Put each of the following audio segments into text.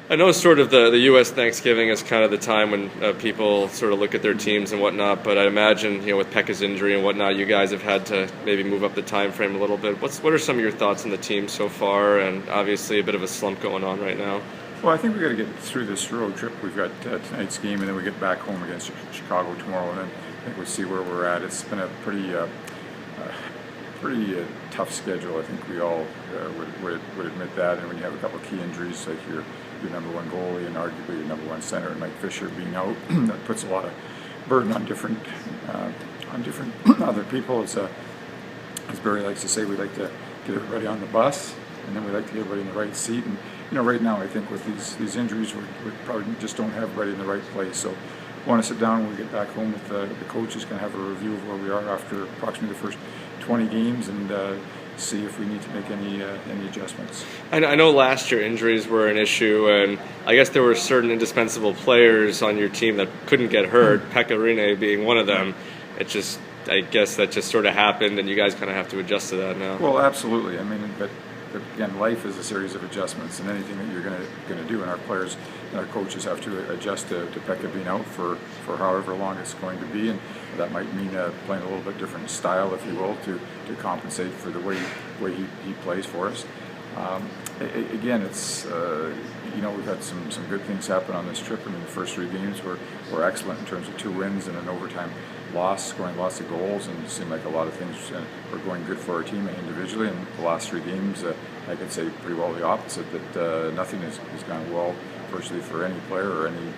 I know sort of the U.S. Thanksgiving is kind of the time when people sort of look at their teams and whatnot, but I imagine, with Pekka's injury and whatnot, you guys have had to maybe move up the time frame a little bit. What are some of your thoughts on the team so far, and obviously a bit of a slump going on right now? Well, I think we've got to get through this road trip. We've got tonight's game, and then we get back home against Chicago tomorrow, and then I think we'll see where we're at. It's been a pretty tough schedule. I think we all would admit that. And when you have a couple of key injuries, like your number one goalie and arguably your number one center, and Mike Fisher being out, that puts a lot of burden on different other people. As Barry likes to say, we like to get everybody on the bus, and then we like to get everybody in the right seat. And right now, I think with these injuries, we probably just don't have everybody in the right place. So I want to sit down when we get back home with the coaches, going to have a review of where we are after approximately the first 20 games, and see if we need to make any adjustments. I know last year injuries were an issue, and I guess there were certain indispensable players on your team that couldn't get hurt, Pekka Rinne being one of them. I guess that just sort of happened, and you guys kind of have to adjust to that now. Well, absolutely. I mean, but again, life is a series of adjustments, and anything that you're going to do, and our players and our coaches have to adjust to Pekka being out for however long it's going to be, and that might mean playing a little bit different style, if you will, to compensate for the way he plays for us. Again, it's we've had some good things happen on this trip. I mean, the first 3 games were excellent in terms of 2 wins and an overtime loss, scoring lots of goals, and it seemed like a lot of things were going good for our team individually. And the last 3 games, I could say pretty well the opposite, that nothing has gone well virtually for any player or any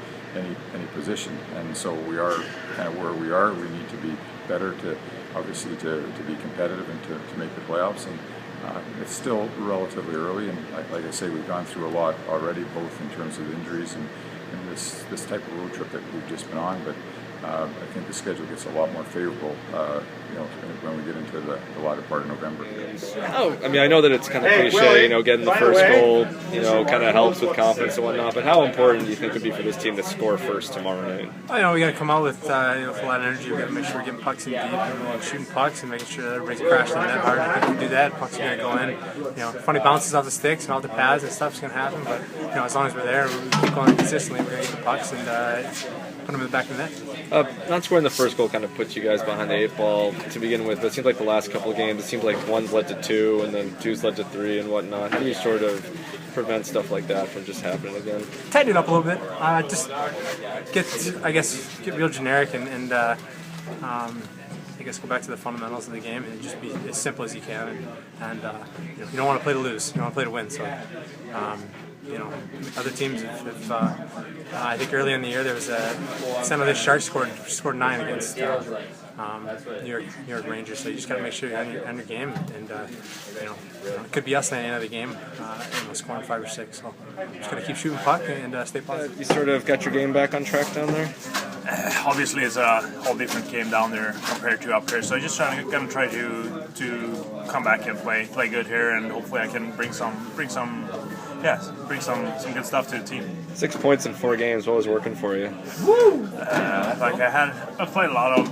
position. And so we are kind of where we are. We need to be better to obviously to be competitive and to make the playoffs. And it's still relatively early, and like I say, we've gone through a lot already, both in terms of injuries and this type of road trip that we've just been on. But I think the schedule gets a lot more favorable, when we get into the latter part of November. I know that it's kind of cliche, getting the first goal, kind of helps with confidence and whatnot. But how important do you think it would be for this team to score first tomorrow night? We got to come out with with a lot of energy. We got to make sure we're getting pucks in deep and shooting pucks and making sure that everybody's crashing the net hard. I think if we do that, pucks are going to go in. Funny bounces off the sticks and off the pads and stuff's going to happen. But as long as we're there, we keep going consistently, we're going to get the pucks and put them in the back of the net. Not scoring the first goal kind of puts you guys behind the 8 ball to begin with. It seems like the last couple of games, it seems like 1's led to 2 and then 2's led to 3 and whatnot. How do you sort of prevent stuff like that from just happening again? Tighten it up a little bit. Just get real generic and go back to the fundamentals of the game and just be as simple as you can. And you don't want to play to lose. You want to play to win. So. Other teams, if I think earlier in the year there was some of the Sharks scored 9 against New York Rangers. So you just got to make sure you're on your game, and it could be us at the end of the game, scoring 5 or 6. So just got to keep shooting puck and stay positive. You sort of got your game back on track down there. Obviously, it's a whole different game down there compared to up here. So I just gonna try to come back and play good here, and hopefully I can bring some good stuff to the team. 6 points in 4 games. What was working for you? I played a lot of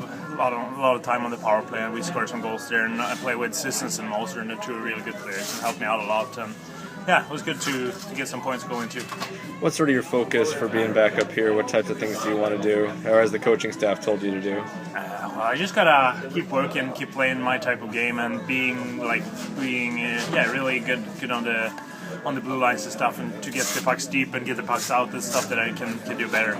time on the power play, and we scored some goals there. And I played with Sissons and Moser, and they're 2 really good players and helped me out a lot. And it was good to get some points going too. What's sort of your focus for being back up here? What types of things do you want to do, or has the coaching staff told you to do? I just gotta keep working, keep playing my type of game, and being really good on the blue lines and stuff, and to get the pucks deep and get the pucks out. That's stuff that I can do better.